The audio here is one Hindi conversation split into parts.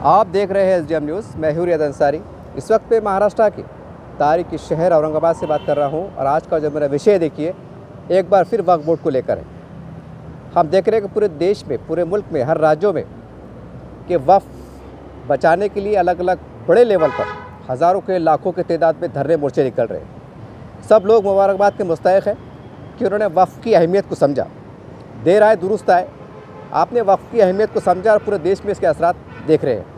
आप देख रहे हैं एसडीएम न्यूज़। मैं हूं रियाद अंसारी। इस वक्त पे महाराष्ट्र के तारीखी शहर औरंगाबाद से बात कर रहा हूं और आज का जो मेरा विषय देखिए एक बार फिर वक्फ बोर्ड को लेकर है। हम देख रहे हैं कि पूरे देश में, पूरे मुल्क में, हर राज्यों में कि वक्फ बचाने के लिए अलग अलग बड़े लेवल पर हज़ारों के लाखों के तादाद में धरने मोर्चे निकल रहे हैं। सब लोग मुबारकबाद के मुस्तहिक़ हैं कि उन्होंने वक्फ की अहमियत को समझा। देर आए दुरुस्त आए, आपने वक्फ की अहमियत को समझा और पूरे देश में इसके असरात देख रहे हैं।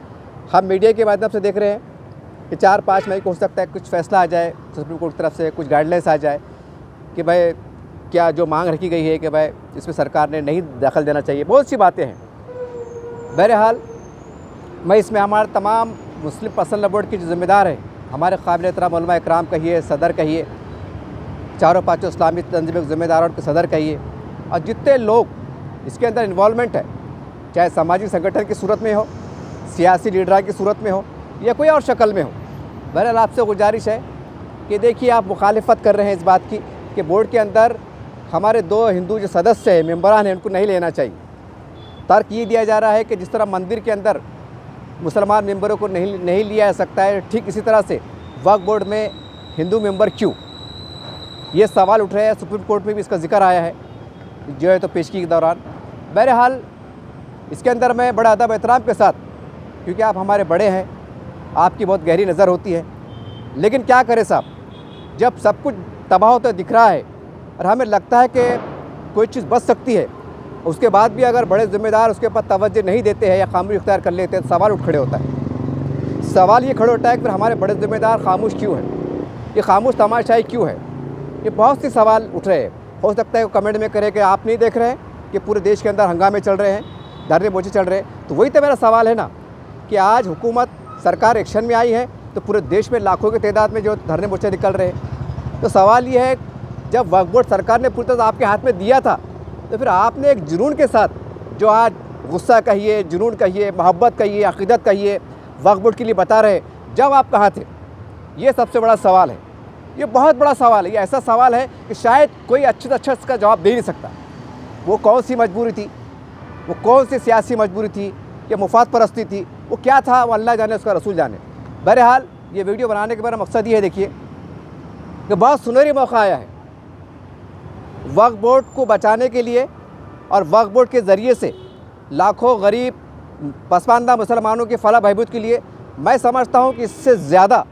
हम मीडिया के माध्यम से देख रहे हैं कि 4-5 मई को हो सकता है कुछ फैसला आ जाए सुप्रीम कोर्ट की तरफ से, कुछ गाइडलाइंस आ जाए कि भाई क्या जो मांग रखी गई है कि भाई इसमें सरकार ने नहीं दखल देना चाहिए। बहुत सी बातें हैं। बहरहाल मैं इसमें हमारे तमाम मुस्लिम पर्सनल बोर्ड के जो ज़िम्मेदार हैं, हमारे काबिल एहतराम उलमा इकराम कहिए, सदर कहिए, चारों पाँचों इस्लामी तंजीम के ज़िम्मेदारों के सदर कहिए, और जितने लोग इसके अंदर इन्वॉल्वमेंट है, चाहे सामाजिक संगठन की सूरत में हो, सियासी लीडर की सूरत में हो या कोई और शक्ल में हो। बहरहाल आपसे गुजारिश है कि देखिए आप मुखालिफत कर रहे हैं इस बात की कि बोर्ड के अंदर हमारे 2 हिंदू जो सदस्य हैं, मेंबरान हैं, उनको नहीं लेना चाहिए। तर्क ये दिया जा रहा है कि जिस तरह मंदिर के अंदर मुसलमान मेंबरों को नहीं लिया जा सकता है, ठीक इसी तरह से वक्फ बोर्ड में हिंदू मेंबर क्यों, ये सवाल उठ रहे हैं। सुप्रीम कोर्ट में भी इसका जिक्र आया है जो है तो पेशगी के दौरान। बहरहाल इसके अंदर मैं बड़ा अदब एहतराम के साथ, क्योंकि आप हमारे बड़े हैं, आपकी बहुत गहरी नज़र होती है, लेकिन क्या करें साहब, जब सब कुछ तबाह होता दिख रहा है और हमें लगता है कि कोई चीज़ बच सकती है, उसके बाद भी अगर बड़े ज़िम्मेदार उसके ऊपर तवज्जो नहीं देते हैं या खामोश इख्तियार कर लेते हैं तो सवाल उठ खड़े होता है। सवाल ये खड़े होता है कि फिर हमारे बड़े ज़िम्मेदार खामोश क्यों हैं, ये खामोश तमाशाई क्यों है। ये बहुत सी सवाल उठ रहे हैं। हो सकता है कमेंट में करें कि आप नहीं देख रहे हैं कि पूरे देश के अंदर हंगामे चल रहे हैं, धरने मोर्चे चल रहे हैं। तो वही तो मेरा सवाल है ना कि आज हुकूमत सरकार एक्शन में आई है तो पूरे देश में लाखों की तादाद में जो धरने मोर्चे निकल रहे हैं। तो सवाल ये है, जब वक्फ बोर्ड सरकार ने पूरी तरह आपके हाथ में दिया था तो फिर आपने एक जुनून के साथ, जो आज गुस्सा कहिए, जुनून कहिए, मोहब्बत कहिए, अक़ीदत कहिए, वक्फ बोर्ड के लिए बता रहे, जब आप कहाँ थे? ये सबसे बड़ा सवाल है। ये बहुत बड़ा सवाल है। ये ऐसा सवाल है कि शायद कोई अच्छे से अच्छा इसका जवाब दे नहीं सकता। वो कौन सी मजबूरी थी, वो कौन सी सियासी मजबूरी थी, ये मुफाद परस्ती थी, वो क्या था, वो अल्लाह जाने, उसका रसूल जाने। बहरहाल ये वीडियो बनाने का मेरा मकसद ये है, देखिए कि बहुत सुनहरी मौका आया है वक्फ बोर्ड को बचाने के लिए, और वक्फ बोर्ड के ज़रिए से लाखों गरीब पसमानदा मुसलमानों के फलाह बहबूद के लिए मैं समझता हूँ कि इससे ज़्यादा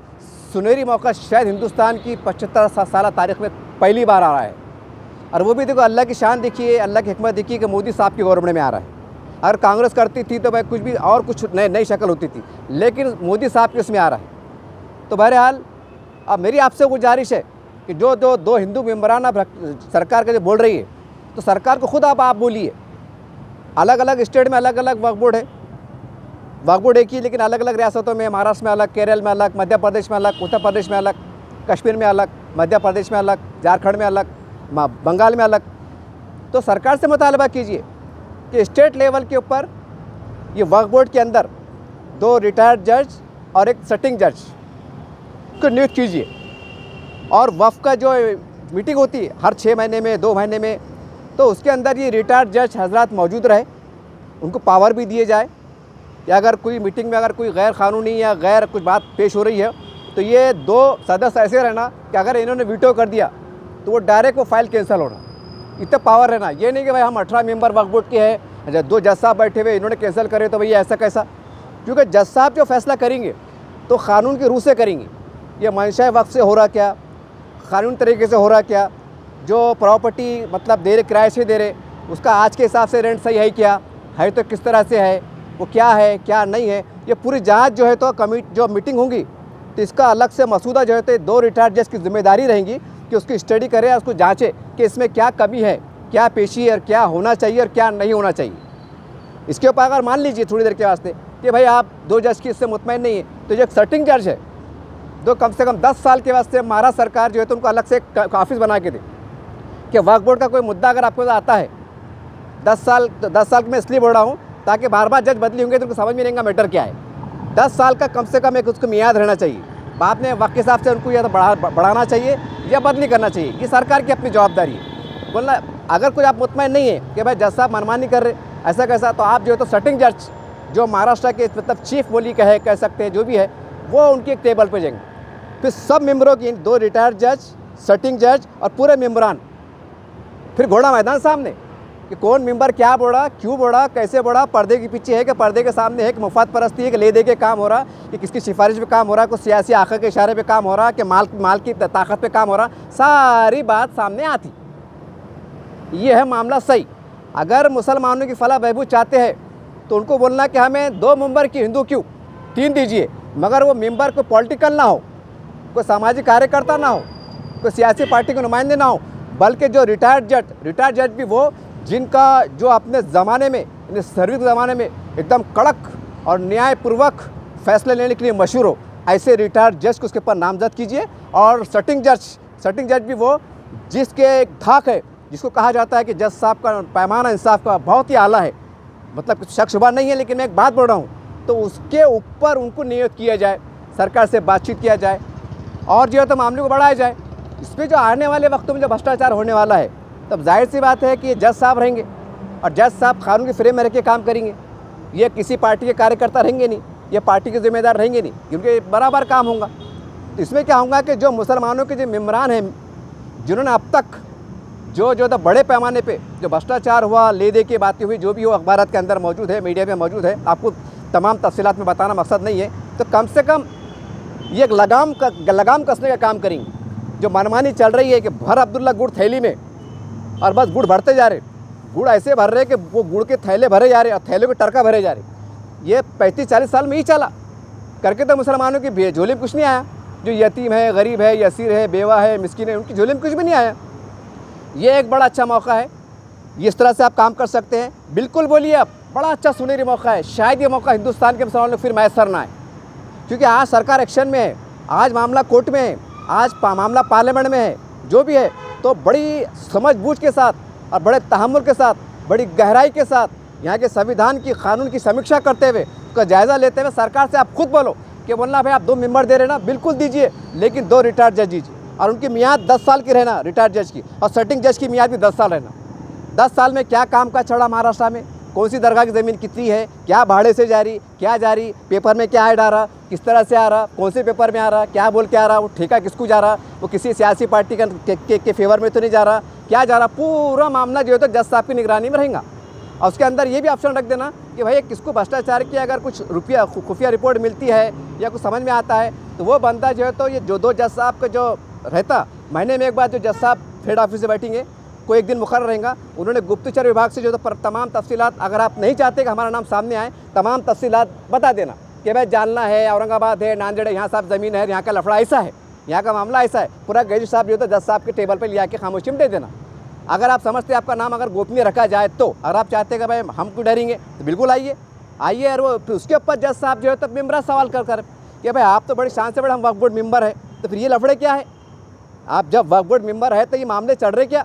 सुनहरी मौका शायद हिंदुस्तान की 75 साल तारीख़ में पहली बार आ रहा है। और वो भी देखो, अल्लाह की शान देखिए, अल्लाह की हिकमत देखिए कि मोदी साहब की गवर्नमेंट में आ रहा है। अगर कांग्रेस करती थी तो भाई कुछ भी और कुछ नई शक्ल होती थी, लेकिन मोदी साहब के उसमें आ रहा है। तो बहरहाल अब मेरी आपसे गुजारिश है कि जो 2 हिंदू मेंबरान अब सरकार का जो बोल रही है, तो सरकार को खुद आप बोलिए। अलग अलग स्टेट में अलग अलग वक्फ बोर्ड है, वक्फ बोर्ड एक ही, लेकिन अलग अलग रियासतों में, महाराष्ट्र में अलग, केरल में अलग, मध्य प्रदेश में अलग, उत्तर प्रदेश में अलग, कश्मीर में अलग, मध्य प्रदेश में अलग, झारखंड में अलग, बंगाल में अलग। तो सरकार से मुतालबा कीजिए कि स्टेट लेवल के ऊपर ये वक्फ बोर्ड के अंदर 2 रिटायर्ड जज और एक सिटिंग जज को नियुक्त कीजिए। और वक्फ का जो मीटिंग होती है हर 6 महीने में, 2 महीने में, तो उसके अंदर ये रिटायर्ड जज हजरात मौजूद रहे, उनको पावर भी दिए जाए या अगर कोई मीटिंग में अगर कोई गैर कानूनी या गैर कुछ बात पेश हो रही है तो ये 2 सदस्य ऐसे रहना कि अगर इन्होंने वीटो कर दिया तो वो डायरेक्ट वो फाइल कैंसिल होना, इतना पावर रहना। ये नहीं कि भाई हम 18 मेंबर वक्फ बोर्ड के हैं, 2 जज साहब बैठे हुए, इन्होंने कैंसिल करे तो भैया ऐसा कैसा। क्योंकि जज साहब जो फैसला करेंगे तो कानून की रूह से करेंगे। ये मंशा वक्फ से हो रहा क्या, कानूनी तरीके से हो रहा क्या, जो प्रॉपर्टी मतलब दे रहे, किराए से दे रहे, उसका आज के हिसाब से रेंट सही है क्या है, तो किस तरह से है, वो क्या है क्या नहीं है, ये पूरी जांच जो है तो जो मीटिंग होंगी तो इसका अलग से मसूदा जो है तो 2 रिटायर्ड जज की जिम्मेदारी रहेगी कि उसकी स्टडी करे, उसको जांचे कि इसमें क्या कमी है, क्या पेशी है और क्या होना चाहिए और क्या नहीं होना चाहिए। इसके ऊपर अगर मान लीजिए थोड़ी देर के वास्ते कि भाई आप 2 जज की इससे मुतमईन नहीं है, तो जो एक सिटिंग जज है, जो कम से कम 10 साल के वास्ते महाराष्ट्र सरकार जो है तो उनको अलग से एक ऑफिस बना के दे कि वक्फ बोर्ड का कोई मुद्दा अगर आपके पास आता है 10 साल में इसलिए बोल रहा हूँ ताकि बार जज बदली होंगे तो उनको समझ में नहीं आएगा मैटर क्या है। 10 साल का कम से कम एक उसको मियाद रहना चाहिए। बाद में वक्त के हिसाब से उनको या तो बढ़ाना चाहिए या बदली करना चाहिए। ये सरकार की अपनी जवाबदारी है। बोलना अगर कोई आप मुतमईन नहीं है कि भाई जज साहब मनमानी कर रहे ऐसा कैसा, तो आप जो है तो सिटिंग जज जो महाराष्ट्र के मतलब चीफ बोली कह सकते हैं, जो भी है वो उनकी एक टेबल पे जाएंगे। फिर सब मेंबरों की 2 रिटायर्ड जज, सिटिंग जज और पूरे मेंबरान, फिर घोड़ा मैदान सामने कि कौन मेंबर क्या बोला, क्यों बोला, कैसे बोला, पर्दे के पीछे है कि पर्दे के सामने है, कि मुफाद परस्ती है कि ले दे के काम हो रहा, कि किसकी सिफारिश पे काम हो रहा, कुछ सियासी आखिर के इशारे पे काम हो रहा, कि माल की ताकत पे काम हो रहा, सारी बात सामने आती। ये है मामला सही। अगर मुसलमानों की फलाह बहबूद चाहते हैं तो उनको बोलना कि हमें 2 मेंबर की हिंदू क्यों 3 दीजिए, मगर वो मेंबर कोई पॉलिटिकल ना हो, कोई सामाजिक कार्यकर्ता ना हो, कोई सियासी पार्टी के नुमाइंदे ना हो, बल्कि जो रिटायर्ड जज भी वो जिनका जो अपने ज़माने में, सर्विस के ज़माने में एकदम कड़क और न्यायपूर्वक फैसले लेने के लिए मशहूर हो, ऐसे रिटायर्ड जज को उसके ऊपर नामजद कीजिए। और सिटिंग जज भी वो जिसके एक धाक है, जिसको कहा जाता है कि जज साहब का पैमाना इंसाफ का बहुत ही आला है, मतलब कुछ शक शुबा नहीं है, लेकिन मैं एक बात बोल रहा हूँ, तो उसके ऊपर उनको नियुक्त किया जाए, सरकार से बातचीत किया जाए और जो है तो मामले को बढ़ाया जाए। इस पर जो आने वाले वक्तों में जो भ्रष्टाचार होने वाला है, तब जाहिर सी बात है कि ये जज साहब रहेंगे और जज साहब कानून के फ्रेम में रह के काम करेंगे। ये किसी पार्टी के कार्यकर्ता रहेंगे नहीं, ये पार्टी के जिम्मेदार रहेंगे नहीं, क्योंकि बराबर काम होगा। तो इसमें क्या होगा कि जो मुसलमानों के जो मेम्बरान हैं, जिन्होंने अब तक जो तो बड़े पैमाने पे जो भ्रष्टाचार हुआ, ले दे के बातें हुई, जो भी हो अखबारात के अंदर मौजूद है, मीडिया में मौजूद है, आपको तमाम तफसीलात में बताना मकसद नहीं है, तो कम से कम ये एक लगाम कसने का काम करेंगे। जो मनमानी चल रही है कि भर अब्दुल्ला गुड़ थैली में और बस गुड़ भरते जा रहे, गुड़ ऐसे भर रहे कि वो गुड़ के थैले भरे जा रहे और थैलों के टरका भरे जा रहे। ये 35-40 साल में ही चला करके तो मुसलमानों की झोली में कुछ नहीं आया। जो यतीम है, गरीब है, यसीर है, बेवा है, मिस्किन है, उनकी झोली में कुछ भी नहीं आया। ये एक बड़ा अच्छा मौका है, इस तरह से आप काम कर सकते हैं। बिल्कुल बोलिए, आप बड़ा अच्छा सुनहरी मौका है। शायद ये मौका हिंदुस्तान के मुसलमानों को फिर मैसर ना आए, क्योंकि आज सरकार एक्शन में है, आज मामला कोर्ट में है, आज मामला पार्लियामेंट में है, जो भी है, तो बड़ी समझबूझ के साथ और बड़े तहम्मुल के साथ, बड़ी गहराई के साथ यहाँ के संविधान की, कानून की समीक्षा करते हुए, उसका जायज़ा लेते हुए सरकार से आप खुद बोलो कि बोलना भाई आप 2 मेंबर दे रहे ना, बिल्कुल दीजिए, लेकिन 2 रिटायर्ड जज दीजिए और उनकी मियाद 10 साल की रहना, रिटायर्ड जज की, और सिटिंग जज की मियाद भी 10 साल रहना। 10 साल में क्या काम का चढ़ा महाराष्ट्र में, कौन सी दरगाह की ज़मीन कितनी है, क्या भाड़े से जारी, क्या जारी, पेपर में क्या ऐड आ रहा, किस तरह से आ रहा, कौन से पेपर में आ रहा, क्या बोल के आ रहा, वो ठेका किसको जा रहा, वो किसी सियासी पार्टी के फेवर में तो नहीं जा रहा, क्या जा रहा, पूरा मामला जो है तो जज साहब की निगरानी में रहेगा। और उसके अंदर ये भी ऑप्शन रख देना कि भाई किसको भ्रष्टाचार की अगर कुछ खुफिया रिपोर्ट मिलती है या कुछ समझ में आता है, तो वो बंदा जो है तो ये जो 2 जज साहब का जो रहता, महीने में एक बार जो जज साहब हेड ऑफिस से बैठेंगे, कोई एक दिन मुकर्रर रहेगा, उन्होंने गुप्तचर विभाग से जो तो तमाम तफसीलात, अगर आप नहीं चाहते कि हमारा नाम सामने आए, तमाम तफसीलात बता देना कि भाई जालना है, औरंगाबाद है, नांदेड़ है, यहाँ साहब ज़मीन है, यहाँ का लफड़ा ऐसा है, यहाँ का मामला ऐसा है, पूरा गैजेट साहब जो तो जज साहब के टेबल पर लिया के खामोशी में दे देना। अगर आप समझते हैं आपका नाम अगर गोपनीय रखा जाए, तो अगर आप चाहते हैं कि भाई हम क्यों डरेंगे, तो बिल्कुल आइए। और वो उसके ऊपर जज साहब जो है तो मेम्बर सवाल कर कि भाई आप तो बड़ी शान से बड़े हम वक्फ बोर्ड मेंबर है, तो फिर ये लफड़े क्या है, आप जब वक्फ बोर्ड मेंबर है तो ये मामले चल रहे क्या,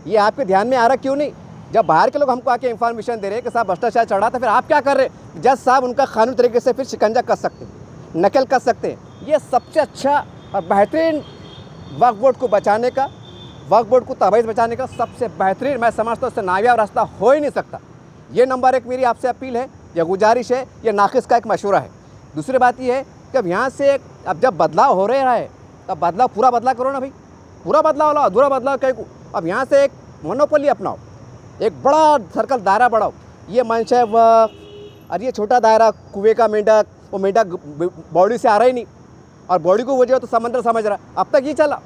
ये आपके ध्यान में आ रहा क्यों नहीं? जब बाहर के लोग हमको आके इन्फॉर्मेशन दे रहे हैं कि साहब भ्रष्टाचार चढ़ा, तो फिर आप क्या कर रहे हैं? जज साहब उनका कानूनी तरीके से फिर शिकंजा कर सकते हैं, नकल कर सकते हैं। ये सबसे अच्छा और बेहतरीन वक्फ बोर्ड को बचाने का, वक्फ बोर्ड को तबाही बचाने का सबसे बेहतरीन, मैं समझता हूँ उससे नायाब रास्ता हो ही नहीं सकता। ये नंबर 1 मेरी आपसे अपील है, या गुजारिश है, या नाक़िस का एक मशवरा है। दूसरी बात ये है कि अब यहाँ से अब जब बदलाव हो रहा है, तब बदलाव पूरा बदलाव करो ना भाई, पूरा बदलाव लो, अधूरा बदलाव कहीं को। अब यहाँ से एक मोनोपोली अपनाओ, एक बड़ा सर्कल दायरा बढ़ाओ, ये मंच है वह, और ये छोटा दायरा कुएं का मेंढक, वो मेंढक बॉडी से आ रहा ही नहीं, और बॉडी को वो जो है तो समंदर समझ रहा। अब तक ये चला,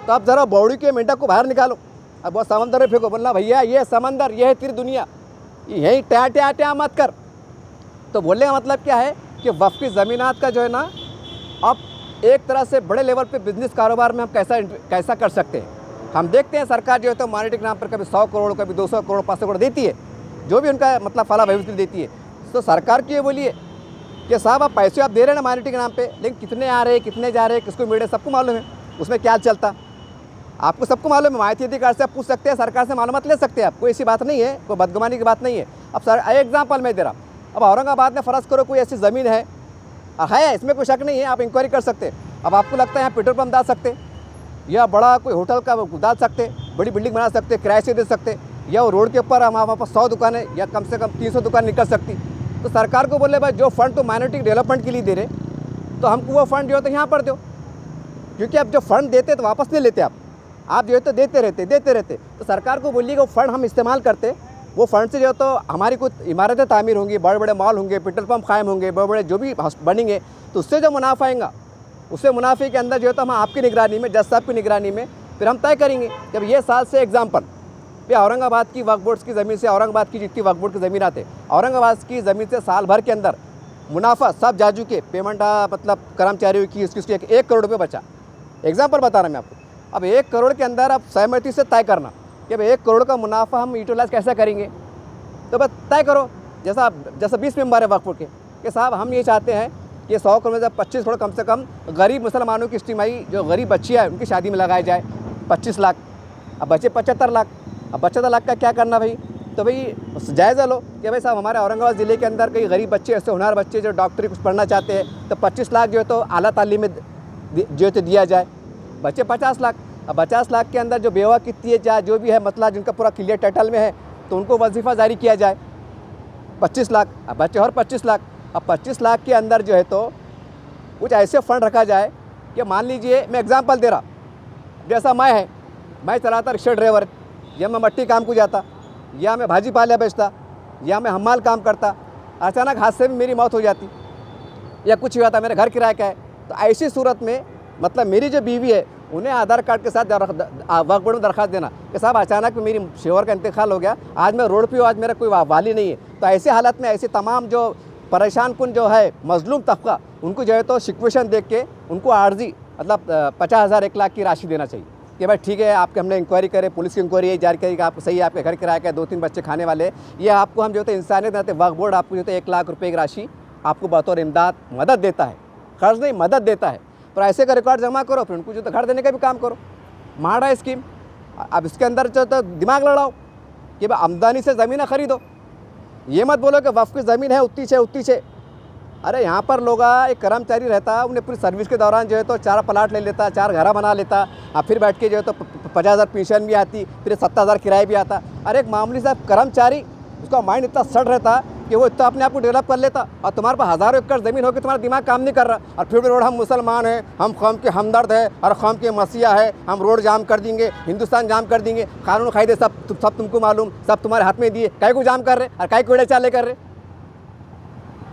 तो अब ज़रा बॉडी के मेंढक को बाहर निकालो, अब वो समंदर में फेंको, बोलना भैया ये समंदर, ये है तेरी दुनिया, यही ट्या मत कर। तो बोलने का मतलब क्या है कि वक्फ की ज़मीनात का जो है ना, अब एक तरह से बड़े लेवल पे बिजनेस कारोबार में हम कैसा कर सकते हैं। हम देखते हैं सरकार जो है तो माइनॉरिटी के नाम पर कभी 100 करोड़, कभी 200 करोड़, 500 करोड़ देती है, जो भी उनका मतलब फला भविष्य देती है। तो सरकार की ये बोलिए कि साहब आप पैसे आप दे रहे हैं ना माइनॉरिटी के नाम पे, लेकिन कितने आ रहे हैं, कितने जा रहे हैं, किसको मिल रहे, सबको मालूम है, उसमें क्या चलता, आपको सबको मालूम है। माहिती अधिकार से आप पूछ सकते हैं, सरकार से मालूमात ले सकते हैं आप, कोई ऐसी बात नहीं है, कोई बदगुमानी की बात नहीं है। अब सर एग्जाम्पल मैं दे रहा, अब औरंगाबाद में फ़र्ज़ करो कोई ऐसी ज़मीन है, इसमें कोई शक नहीं है, आप इंक्वायरी कर सकते हैं। अब आपको लगता है यहाँ पेट्रोल पंप डाल सकते, या बड़ा कोई होटल का डाल सकते, बड़ी बिल्डिंग बना सकते, किराए से दे सकते, या रोड के ऊपर हमारे पास 100 दुकानें या कम से कम 300 दुकान निकल सकती, तो सरकार को बोले भाई जो फंड तो माइनॉरिटी डेवलपमेंट के लिए दे रहे, तो हमको वो फंड जो है तो यहाँ पर दो, क्योंकि आप जो फंड देते तो वापस नहीं लेते आप जो है तो देते रहते। तो सरकार को बोलिए कि वो फंड हम इस्तेमाल करते, वो फंड से जो है तो हमारी कुछ इमारतें तामीर होंगी, बड़े बड़े मॉल होंगे, पेट्रोल पंप कायम होंगे, बड़े बड़े जो भी बनेंगे, तो उससे जो मुनाफा आएगा उससे मुनाफे के अंदर जो है तो हम आपकी निगरानी में, जज साहब की निगरानी में फिर हम तय करेंगे। जब ये साल से एग्जाम्पल ये औरंगाबाद की वक्फ बोर्ड की ज़मीन से, औरंगाबाद की जितनी वक्फ बोर्ड की ज़मीन आते, औरंगाबाद की ज़मीन से साल भर के अंदर मुनाफा सब जाजू के पेमेंट मतलब कर्मचारियों की उसकी 1 करोड़ रुपये बचा। एग्जाम्पल बता रहा मैं आपको। अब 1 करोड़ के अंदर आप सहमति से तय करना कि अब 1 करोड़ का मुनाफा हम यूटिलाइज कैसे करेंगे, तो बस तय करो। जैसा 20 मेंबर है वक्फ बोर्ड के कि साहब हम ये चाहते हैं कि 100 करोड़ में से 25 करोड़ कम से कम गरीब मुसलमानों की इज्तिमाई जो गरीब बच्चियाँ हैं उनकी शादी में लगाया जाए, 25 लाख। अब बचे 75 लाख। अब 75 लाख का क्या करना भाई, तो भाई जायज़ा लो कि भाई साहब हमारे औरंगाबाद ज़िले के अंदर कई गरीब बच्चे ऐसे होनहार बच्चे जो डॉक्टरी कुछ पढ़ना चाहते हैं, तो 25 लाख जो है तो आला तालीम में जो है तो दिया जाए। बचे 50 लाख। अब 50 लाख के अंदर जो बेवा कितनी है चाहे जो भी है मतलब जिनका पूरा क्लियर टाइटल में है तो उनको वजीफ़ा जारी किया जाए, 25 लाख। अब बचे और 25 लाख। अब 25 लाख के अंदर जो है तो कुछ ऐसे फ़ंड रखा जाए कि मान लीजिए मैं एग्जांपल दे रहा, जैसा मैं चलाता रिक्शा ड्राइवर, या मैं मट्टी काम को जाता, या मैं भाजी पाला बेचता, या मैं हमाल काम करता, अचानक हादसे में मेरी मौत हो जाती या कुछ हुआ था, मेरे घर किराए का है, तो ऐसी सूरत में मतलब मेरी जो बीवी है उन्हें आधार कार्ड के साथ वक्फ बोर्ड में दरख्वास्त देना कि साहब अचानक मेरी शेवर का इंतकाल हो गया, आज मैं रोड पे हूँ, आज मेरा कोई वाली नहीं है। तो ऐसे हालत में ऐसे तमाम जो परेशान कुन जो है मजलूम तबका उनको जो है तो सिचुएशन देख के उनको आर्जी मतलब 50,000 1 लाख की राशि देना चाहिए कि भाई ठीक है आपके हमने इंक्वायरी करे, पुलिस की इंक्वायरी ये जारी करी कि आपको सही है, आपके घर किराया का 2-3 बच्चे खाने वाले, ये आपको हम जो है इंसानियत देते वक्फ बोर्ड आपको जो है 1 लाख रुपये की राशि आपको बतौर इमदाद मदद देता है, कर्ज नहीं मदद देता है। पर ऐसे का रिकॉर्ड जमा करो, फिर उनको जो तो घर देने का भी काम करो। माड़ा स्कीम। अब इसके अंदर जो तो दिमाग लड़ाओ कि भाई आमदनी से ज़मीन खरीदो, ये मत बोलो कि वक्फ की ज़मीन है उतनी छे। अरे यहाँ पर लोग एक कर्मचारी रहता, उन्हें पूरी सर्विस के दौरान जो है तो 4 प्लाट ले लेता, 4 घर बना लेता, अब फिर बैठ के जो है तो 50,000 पेंशन भी आती, फिर 70,000 किराया भी आता। अरे एक मामूली सा कर्मचारी उसका माइंड इतना सड़ रहता कि वो इतना अपने आप को डेवलप कर लेता, और तुम्हारे पास हज़ारों एकड़ ज़मीन होकर तुम्हारा दिमाग काम नहीं कर रहा, और फिर भी रोड हम मुसलमान हैं, हम कौम के हमदर्द है और कौम के मसीहा है, हम रोड जाम कर देंगे, हिंदुस्तान जाम कर देंगे, कानून कायदे सब तुमको मालूम, सब तुम्हारे हाथ में दिए, काय को जाम कर रहे और काय को चाले कर रहे।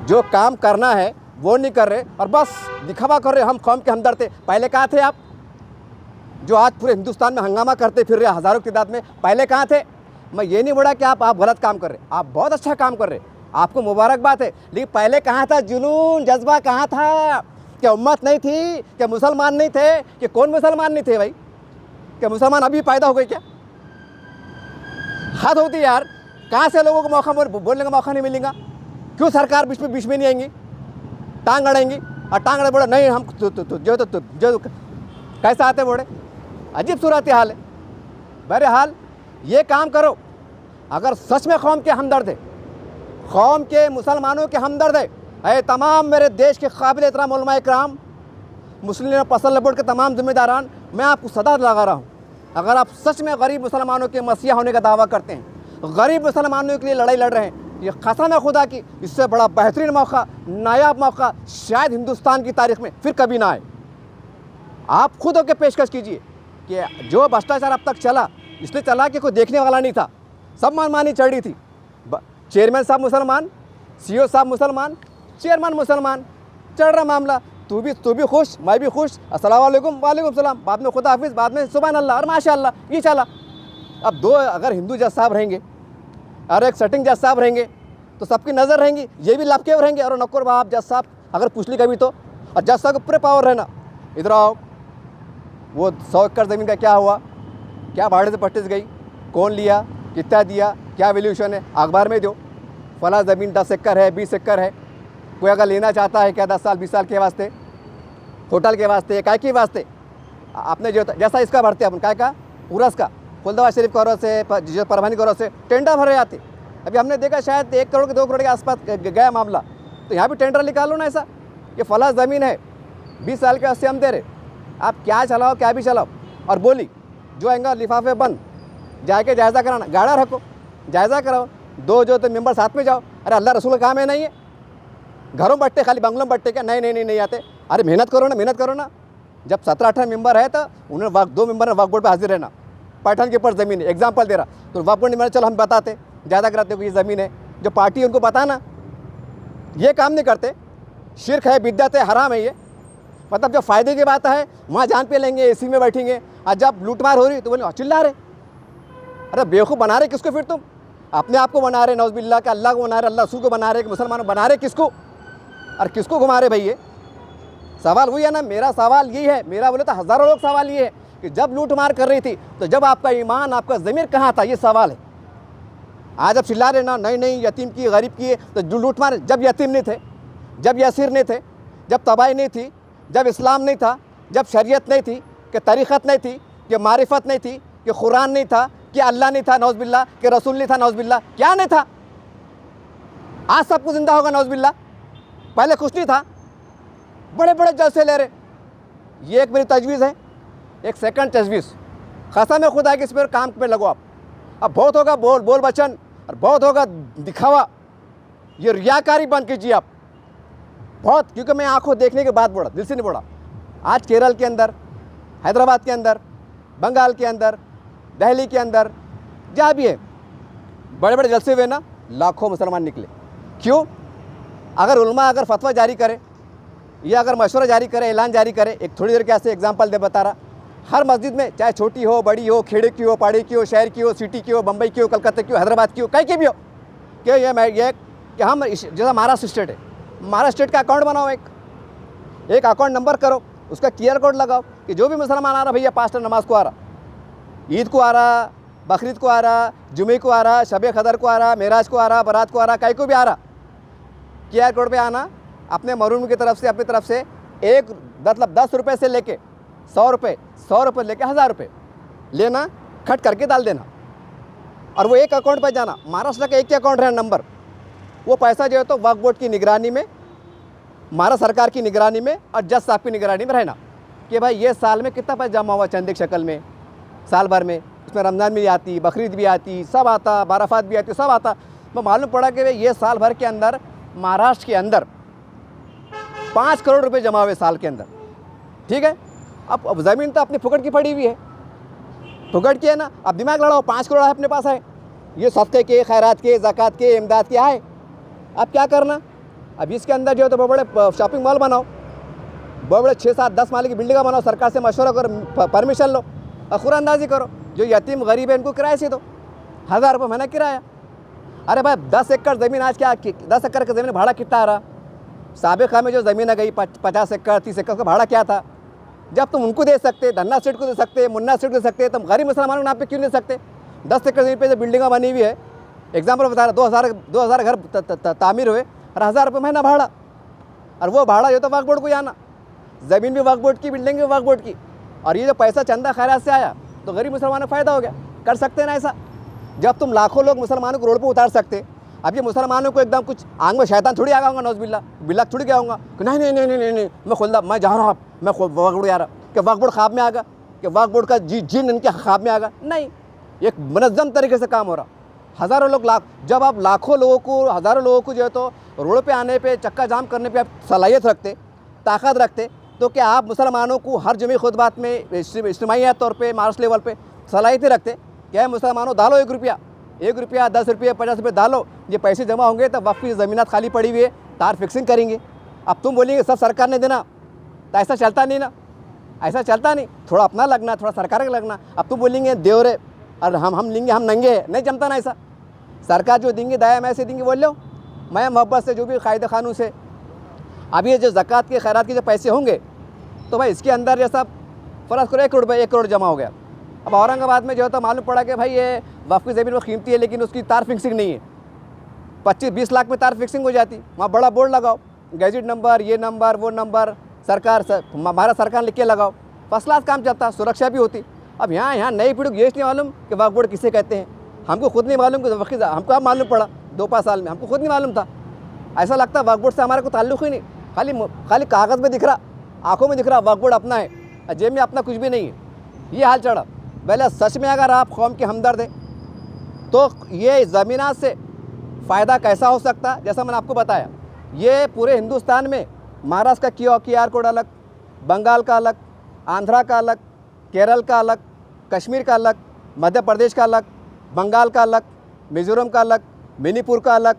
जो काम करना है वो नहीं कर रहे और बस दिखावा कर रहे, हम कौम के हमदर्द थे। पहले कहाँ थे आप जो आज पूरे हिंदुस्तान में हंगामा करते फिर रहे हज़ारों की तादाद में, पहले कहाँ थे? मैं ये नहीं बोला कि आप गलत काम कर रहे, आप बहुत अच्छा काम कर रहे, आपको मुबारकबाद है, लेकिन पहले कहाँ था जुनून जज्बा, कहाँ था? क्या उम्मत नहीं थी? क्या मुसलमान नहीं थे? कि कौन मुसलमान नहीं थे भाई? क्या मुसलमान अभी पैदा हो गए क्या? हद होती यार, कहाँ से लोगों को मौका बोलने का मौका नहीं मिलेगा? क्यों सरकार बीच में नहीं आएंगी, टांग अड़ेंगी, और टांग अड़े बोले नहीं हम जो कैसे आते बोले, अजीब सूरत हाल है। बहरहाल ये काम करो, अगर सच में कौम के हमदर्द है, कौम के मुसलमानों के हमदर्द है, तमाम मेरे देश के काबिल एहतराम उलमा इकराम, मुस्लिम पसंद बोर्ड के तमाम जिम्मेदारान, मैं आपको सदा लगा रहा हूँ, अगर आप सच में गरीब मुसलमानों के मसीहा होने का दावा करते हैं, गरीब मुसलमानों के लिए लड़ाई लड़ रहे हैं, ये कसम है खुदा की, इससे बड़ा बेहतरीन मौका, नायाब मौका शायद हिंदुस्तान की तारीख में फिर कभी ना आए। आप खुद होकर पेशकश कीजिए कि जो भ्रष्टाचार अब तक चला, इसलिए चला कि कोई देखने वाला नहीं था, सब मनमानी चढ़ी थी। चेयरमैन साहब मुसलमान, CEO साहब मुसलमान, चेयरमैन मुसलमान, चढ़ रहा मामला, तू भी खुश, मैं भी खुश, अस्सलाम वालेकुम सलाम, बाद में खुदा हाफिज़, बाद में सुभान अल्लाह और माशाअल्लाह, ये चला। अब 2 अगर हिंदू जज साहब रहेंगे और एक सेटिंग जज साहब रहेंगे तो सबकी नज़र रहेंगी, ये भी लाभकेव रहेंगे। और नक्कर बाप जज साहब अगर पूछ ली कभी तो, और जज साहब को पूरे पावर रहना, इधर आओ, वो 100 एकड़ ज़मीन का क्या हुआ, क्या भाड़े से पट्टी गई, कौन लिया, कितना दिया, क्या वैल्यूएशन है, अखबार में दो, फला ज़मीन 10 एकड़ है, 20 एकड़ है, कोई अगर लेना चाहता है क्या 10 साल 20 साल के वास्ते, होटल के वास्ते, काय के वास्ते, आपने जो जैसा इसका भरते अपन काय का उरस का फुलदवा शरीफ करो से जो परवानी करो से टेंडर भरे जाते। अभी हमने देखा शायद 1 करोड़ के 2 करोड़ के आसपास गया मामला, तो यहाँ भी टेंडर निकालो ना ऐसा, ये फला ज़मीन है 20 साल के वास्ते हम दे रहे, आप क्या चलाओ क्या भी चलाओ, और बोली जो आएगा लिफाफे बंद, जाके जायज़ा कराना, गाड़ा रखो, जायज़ा कराओ, 2 जो तो मेंबर साथ में जाओ। अरे अल्लाह रसूल का काम है नहीं है? घरों में बैठते, खाली बंगलों में बैठते क्या? नहीं आते। अरे मेहनत करो ना, मेहनत करो ना। जब 17-18 मेंबर है तो उन्होंने 2 मेंबर ने वक्फ बोर्ड पर हाजिर रहना। पैठन के ऊपर ज़मीन है, एग्जाम्पल दे रहा, तो वक्फ बोर्ड ने चलो हम बताते, ज़्यादा कराते को ये ज़मीन है, जो पार्टी है उनको बताना। ये काम नहीं करते। शिरक है, बिद्दत है, हराम है ये। मतलब जब फ़ायदे की बात है वहाँ जान पे लेंगे, एसी में बैठेंगे, और जब लूटमार हो रही तो बोले चिल्ला रहे। अरे बेवकूफ़ बना रहे किसको? फिर तुम अपने आप को बना रहे नौज़बिल्लाह के, अल्लाह को बना रहे, अल्लाह रसूल को बना रहे, मुसलमानों बना रहे किसको? और किसको घुमा रहे भाई? ये सवाल वही है ना। मेरा सवाल यही है, मेरा बोले तो हज़ारों लोग सवाल ये है कि जब लूट मार कर रही थी तो जब आपका ईमान, आपका ज़मीर कहाँ था? ये सवाल है। आज अब चिल्ला रहे ना, नहीं यतीम की, गरीब की, तो जो लूट मार, जब यतीम नहीं थे, जब यासिर नहीं थे, जब तबाही नहीं थी, जब इस्लाम नहीं था, जब शरीयत नहीं थी, कि तरीक़त नहीं थी, कि मारिफत नहीं थी, कि कुरान नहीं था, कि अल्लाह नहीं था नौज़बिल्लाह, कि रसूल नहीं था नौज़बिल्लाह, क्या नहीं था? आज सब कुछ ज़िंदा होगा नौज़बिल्लाह, पहले कुछ नहीं था। बड़े बड़े जलसे ले रहे। ये एक मेरी तजवीज़ है, एक सेकंड तजवीज़, कसम है खुदा कि इस पर काम पे लगो आप। अब बहुत होगा बोल वचन और बहुत होगा दिखावा, ये रियाकारी बंद कीजिए आप बहुत, क्योंकि मैं आंखों देखने के बाद बोला, दिल से नहीं बोला। आज केरल के अंदर, हैदराबाद के अंदर, बंगाल के अंदर, दिल्ली के अंदर, जहाँ भी है बड़े बड़े जलसे हुए ना, लाखों मुसलमान निकले। क्यों? अगर उलमा अगर फतवा जारी करे या अगर मशवरा जारी करे, ऐलान जारी करे, एक थोड़ी देर के ऐसे एग्जांपल दे बता रहा, हर मस्जिद में, चाहे छोटी हो, बड़ी हो, खेड़े की हो, पहाड़ी की हो, शहर की हो, सिटी की हो, बम्बई की हो, कलकत्ता की हो, हैदराबाद की हो, कहीं की भी हो, कि ये कि हम जैसा महाराष्ट्र स्टेट है, महाराष्ट्र स्टेट का अकाउंट बनाओ, एक अकाउंट नंबर करो, उसका QR कोड लगाओ कि जो भी मुसलमान आ रहा, भैया 5 टाइम नमाज को आ रहा, ईद को आ रहा, बकरीद को आ रहा, जुमे को आ रहा, शब कदर को आ रहा, मेराज को आ रहा, बारात को आ रहा, कहीं को भी आ रहा, QR कोड पे आना, अपने मरूम की तरफ से, अपनी तरफ से एक मतलब 10 रुपये से लेके 100 रुपये, 100 रुपये लेके 1000 रुपये लेना, खट करके डाल देना, और वो एक अकाउंट पर जाना। महाराष्ट्र का एक ही अकाउंट है नंबर, वो पैसा जो है तो वक्फ बोर्ड की निगरानी में, महाराष्ट्र सरकार की निगरानी में और जज साहब की निगरानी में रहना कि भाई ये साल में कितना पैसा जमा हुआ चंदे की शक्ल में, साल भर में, उसमें रमज़ान भी आती, बकरीद भी आती, सब आता, बाराफात भी आती, सब आता। तो मालूम पड़ा कि भाई ये साल भर के अंदर महाराष्ट्र के अंदर 5 करोड़ रुपए जमा हुए साल के अंदर। ठीक है, अब ज़मीन तो अपनी फुकट की पड़ी हुई है, फुकट की है ना, अब दिमाग लड़ाओ, 5 करोड़ अपने पास है, ये सदक़े के, खैरात के, ज़कात के, इमदाद के आए। अब क्या करना? अब इसके अंदर जो है तो बड़े बड़े शॉपिंग मॉल बनाओ, बड़े बड़े 6-7-10 माले की बिल्डिंग बनाओ, सरकार से मशवरा करो, परमिशन लो और खुरानंदाजी करो। जो यतीम गरीब है इनको किराए से दो, 1000 रुपये महीना किराया। अरे भाई 10 एकड़ ज़मीन आज क्या, 10 एकड़ की ज़मीन भाड़ा कितना आ रहा? साबिक़ा में जो ज़मीन गई 50 एकड़ 30 एकड़ का भाड़ा क्या था? जब तुम उनको दे सकते, धन्ना सेठ को दे सकते, मुन्ना सेठ को दे सकते, तुम गरीब मुसलमानों के नाम पे क्यों नहीं दे सकते? 10 एकड़ ज़मीन पे जो बिल्डिंग बनी हुई है, एग्जाम्पल बता रहा, 2000 घर तामीर हुए और 1000 रुपये महीना भाड़ा, और वो भाड़ा जो तो वक्फ बोर्ड को जाना, ज़मीन भी वक्फ बोर्ड की, बिल्डिंग भी वक्फ बोर्ड की, और ये जो पैसा चंदा खैरात से आया तो गरीब मुसलमानों को फ़ायदा हो गया। कर सकते हैं ना ऐसा? जब तुम लाखों लोग मुसलमानों को रोड पर उतार सकते, अब ये मुसलमानों को एकदम कुछ आंग में शैतान थोड़ी आ गया नौज़बिल्लाह, बिल्ला थोड़ी गया होगा कि नहीं मैं खुदा, मैं जा रहा हूँ, मैं वक्फ बोर्ड जा रहा, कि वक्फ बोर्ड ख्वाब में आ गया, कि वक्फ बोर्ड का जिन इनके ख्वाब में आ गया। नहीं, एक मुनज़्ज़म तरीके से काम हो रहा। हज़ारों लोग, जब आप लाखों लोगों को, हज़ारों लोगों को जो है तो रोड पे आने पे, चक्का जाम करने पे आप सलाहियत रखते, ताकत रखते, तो क्या आप मुसलमानों को हर जुमे खुतबात में इज्तिमाई तौर पे महाराष्ट्र लेवल पे सलाहियत रखते? क्या मुसलमानों डालो 1 रुपया, 10 रुपये, 50 रुपये डालो, ये पैसे जमा होंगे तो वक्फ की ज़मीनात खाली पड़ी हुई है, तार फिक्सिंग करेंगे। अब तुम बोलेंगे सब सरकार ने देना, तो ऐसा चलता नहीं ना, ऐसा चलता नहीं, थोड़ा अपना लगना, थोड़ा सरकार का लगना। अब तुम बोलेंगे देवरे और हम लेंगे, हम नंगे हैं, नहीं जमता ना ऐसा। सरकार जो देंगे दाया मैं से देंगे, बोल लो मैं मोहब्बत से, जो भी कायदे कानून से। अब ये जो ज़कात के, खैरात के जो पैसे होंगे तो भाई इसके अंदर जैसा फ़र्ज़ करो 1 करोड़ रुपये, 1 करोड़ जमा हो गया। अब औरंगाबाद में जो है तो मालूम पड़ा कि भाई ये वक्फ की ज़मीन में कीमती है, लेकिन उसकी तार फिक्सिंग नहीं है, 25-20 लाख में तार फिक्सिंग हो जाती। वहाँ बड़ा बोर्ड लगाओ, गैजेट नंबर, ये नंबर, वो नंबर, सरकार हमारा सरकार लिख के लगाओ, फर्स्ट क्लास काम चलता, सुरक्षा भी होती। अब यहाँ नई पीढ़ी को ये नहीं मालूम कि वक्फ बोर्ड किसे कहते हैं, हमको खुद नहीं मालूम कि वक्फ, हमको अब मालूम पड़ा 2-5 साल में, हमको खुद नहीं मालूम था। ऐसा लगता वक्फ बोर्ड से हमारा कोई ताल्लुक़ ही नहीं, खाली कागज़ में दिख रहा, आँखों में दिख रहा वक्फ बोर्ड अपना है, जेब में अपना कुछ भी नहीं है। ये हाल चढ़ा। पहले सच में अगर आप कौम के हमदर्द हैं तो ये ज़मीनात से फ़ायदा कैसा हो सकता, जैसा मैंने आपको बताया ये पूरे हिंदुस्तान में महाराष्ट्र का QR कोड अलग, बंगाल का अलग, आंध्रा का अलग, केरल का अलग, कश्मीर का अलग, मध्य प्रदेश का अलग, बंगाल का अलग, मिज़ोरम का अलग, मणिपुर का अलग,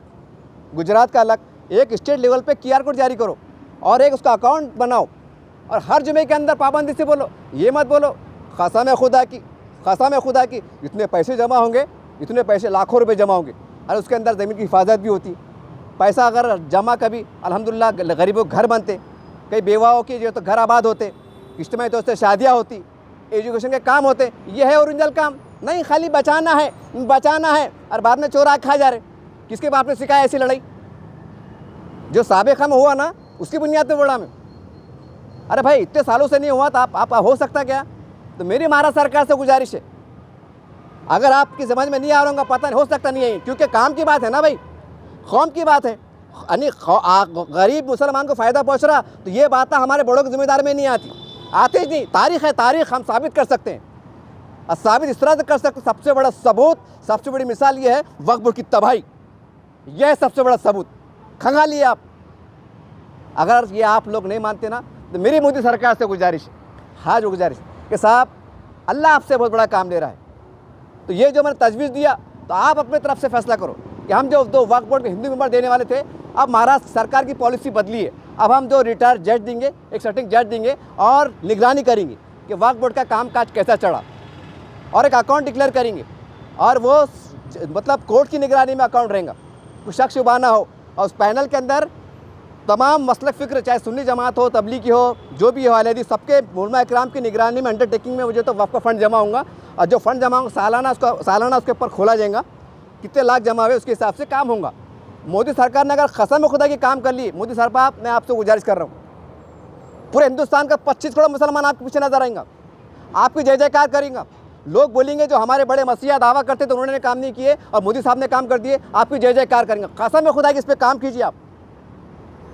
गुजरात का अलग। एक स्टेट लेवल पे QR कोड जारी करो और एक उसका अकाउंट बनाओ और हर जुमे के अंदर पाबंदी से बोलो। ये मत बोलो कसम है खुदा की इतने पैसे जमा होंगे, इतने पैसे लाखों रुपए जमा होंगे और उसके अंदर ज़मीन की हिफाजत भी होती। पैसा अगर जमा कभी अल्हम्दुलिल्लाह गरीबों के घर बनते, कई बेवाओं की जो तो घर आबाद होते, किस्त में तो उससे शादियाँ होती, एजुकेशन के काम होते। ये है ओरिजिनल काम। नहीं खाली बचाना है और बाद में चोरा खा जा रहे। किसके बाप ने सिखाया ऐसी लड़ाई? जो साबिक़ा में हुआ ना उसकी बुनियाद पे बोला मैं। अरे भाई इतने सालों से नहीं हुआ तो आप हो सकता क्या? तो मेरी महाराष्ट्र सरकार से गुजारिश है, अगर आपकी समझ में नहीं आ रहा पता नहीं, हो सकता नहीं है, क्योंकि काम की बात है ना भाई, कौम की बात है। यानी गरीब मुसलमान को फ़ायदा पहुँच रहा तो ये बात हमारे बड़ों की जिम्मेदारी में नहीं आती ही नहीं। तारीख़ है, तारीख़ हम साबित कर सकते हैं और साबित इस तरह से कर सकते। सबसे बड़ा सबूत, सबसे बड़ी मिसाल ये है वक्फ बोर्ड की तबाही। यह है सबसे बड़ा सबूत। खंगालिए आप। अगर ये आप लोग नहीं मानते ना तो मेरी मोदी सरकार से गुजारिश है, जो गुजारिश कि साहब अल्लाह आपसे बहुत बड़ा काम ले रहा है, तो ये जो मैंने तजवीज़ दिया तो आप अपने तरफ से फैसला करो कि हम जो 2 वक्फ बोर्ड के हिंदू मेंबर देने वाले थे, अब महाराष्ट्र सरकार की पॉलिसी बदली है। अब हम 2 रिटायर्ड जज देंगे, एक सिटिंग जज देंगे और निगरानी करेंगे कि वक्फ बोर्ड का कामकाज कैसा चढ़ा और एक अकाउंट डिक्लेयर करेंगे और वो मतलब कोर्ट की निगरानी में अकाउंट रहेगा, कोई शक शुबा ना हो। और उस पैनल के अंदर तमाम मसलक फ़िक्र, चाहे सुन्नी जमात हो, तबलीगी हो, जो भी हो, अहले हदीस, सबके उलमा इकराम की निगरानी में अंडरटेकिंग में मुझे तो वक्फ का फ़ंड जमा होगा और जो फ़ंड जमा होगा सालाना उसके ऊपर खोला जाएगा, कितने लाख जमा हुए उसके हिसाब से काम होगा। मोदी सरकार ने अगर कसम खुदा की काम कर ली, मोदी सरकार मैं आपसे गुजारिश कर रहा हूँ, पूरे हिंदुस्तान का 25 करोड़ मुसलमान आपके पीछे नजर आएंगे, आपकी जय जयकार करेंगे। लोग बोलेंगे जो हमारे बड़े मसीहा दावा करते तो उन्होंने काम नहीं किए और मोदी साहब ने काम कर दिए, आपकी जय जयकार करेंगे। कसम खुदा की इस पर काम कीजिए आप।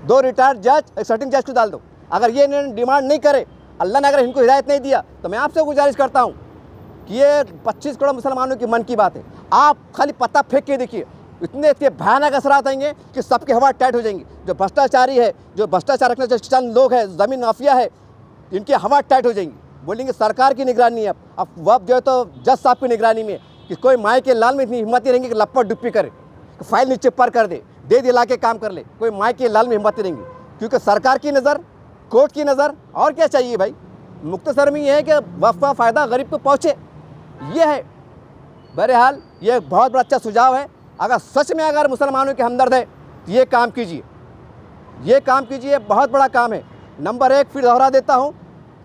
2 रिटायर्ड जज, एक सिटिंग जज को डाल दो। अगर ये डिमांड नहीं करे, अल्लाह ने अगर इनको हिदायत नहीं दिया, तो मैं आपसे गुजारिश करता हूँ कि ये 25 करोड़ मुसलमानों की मन की बात है। आप खाली पत्ता फेंक के देखिए, इतने भयानक असरात आएंगे कि सबकी हवा टाइट हो जाएंगी। जो भ्रष्टाचारी है, जो भ्रष्टाचार रखने चंद लोग हैं, ज़मीन माफिया है, इनकी हवा टाइट हो जाएंगी। बोलेंगे सरकार की निगरानी है। अब वह जो है तो जज साहब की निगरानी में कि कोई माए के लाल में इतनी हिम्मत नहीं रहेंगी कि लपट डुप्पी करे, फाइल नीचे पर कर दे दिला के काम कर ले। कोई माए के लाल में हिम्मत नहीं रहेंगी, क्योंकि सरकार की नज़र, कोर्ट की नज़र, और क्या चाहिए भाई। मुख्तसर में ये है कि वक्फ का फ़ायदा गरीब को पहुँचे, ये है। बहरहाल ये एक बहुत बड़ा अच्छा सुझाव है। अगर सच में अगर मुसलमानों के हमदर्द है तो ये काम कीजिए, बहुत बड़ा काम है। नंबर 1 फिर दोहरा देता हूँ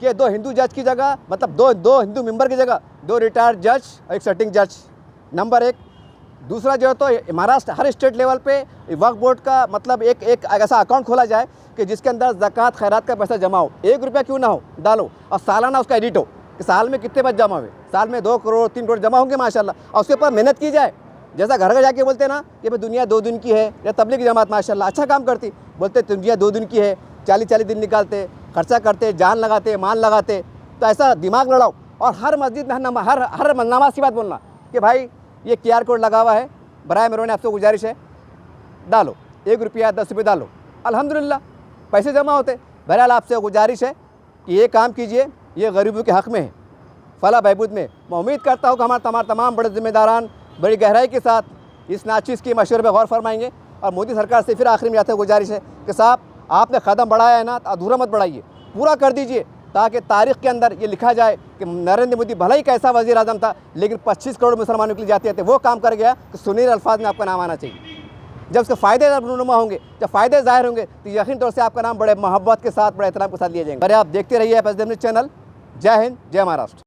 कि 2 हिंदू जज की जगह, मतलब दो हिंदू मेंबर की जगह 2 रिटायर्ड जज और एक सिटिंग जज, नंबर 1। दूसरा जो है तो महाराष्ट्र हर स्टेट लेवल पे वक्फ बोर्ड का मतलब एक ऐसा अकाउंट खोला जाए कि जिसके अंदर ज़कात खैरात का पैसा जमा हो, 1 रुपया क्यों ना हो डालो, और सालाना उसका एडिट हो कि साल में कितने पैसे जमा हुए। साल में 2 करोड़ 3 करोड़ जमा होंगे माशाल्लाह, और उसके ऊपर मेहनत की जाए। जैसा घर घर जाके बोलते ना कि भाई दुनिया 2 दिन की है, या तबलीगी जमात माशाल्लाह अच्छा काम करती, बोलते दुनिया 2 दिन की है, 40-40 दिन निकालते, खर्चा करते, जान लगाते, माल लगाते। तो ऐसा दिमाग लड़ाओ और हर मस्जिद में हर नमाज की बात बोलना कि भाई ये QR कोड लगा हुआ है, बराए मेहरबानी आपसे गुजारिश है डालो, 1 रुपया 10 रुपये डालो, अल्हम्दुलिल्लाह पैसे जमा होते। बहरहाल आपसे गुजारिश है कि ये काम कीजिए, ये गरीबों के हक़ में है, फलाह बहबूद में। मैं उम्मीद करता हूँ कि हमारे तमाम बड़े जिम्मेदारान बड़ी गहराई के साथ इस नाचीज़ के मशवरे पर गौर फरमाएंगे। और मोदी सरकार से फिर आखिर में जाते गुजारिश है कि साहब आपने कदम बढ़ाया है ना, तो अधूरा मत बढ़ाइए, पूरा कर दीजिए, ताकि तारीख़ के अंदर ये लिखा जाए कि नरेंद्र मोदी भला ही कैसा वज़ीर आज़म था, लेकिन 25 करोड़ मुसलमानों के लिए जाते थे वो काम कर गया कि सुनील अल्फाज में आपका नाम आना चाहिए। जब उसके फ़ायदे रूनुमा होंगे, जब फ़ायदे ज़ाहिर होंगे, तो यकीन तौर से आपका नाम बड़े मोहब्बत के साथ, बड़े एहतराम के साथ लिया जाएंगे। अरे आप देखते रहिए FSDM न्यूज़ चैनल। जय हिंद, जय महाराष्ट्र।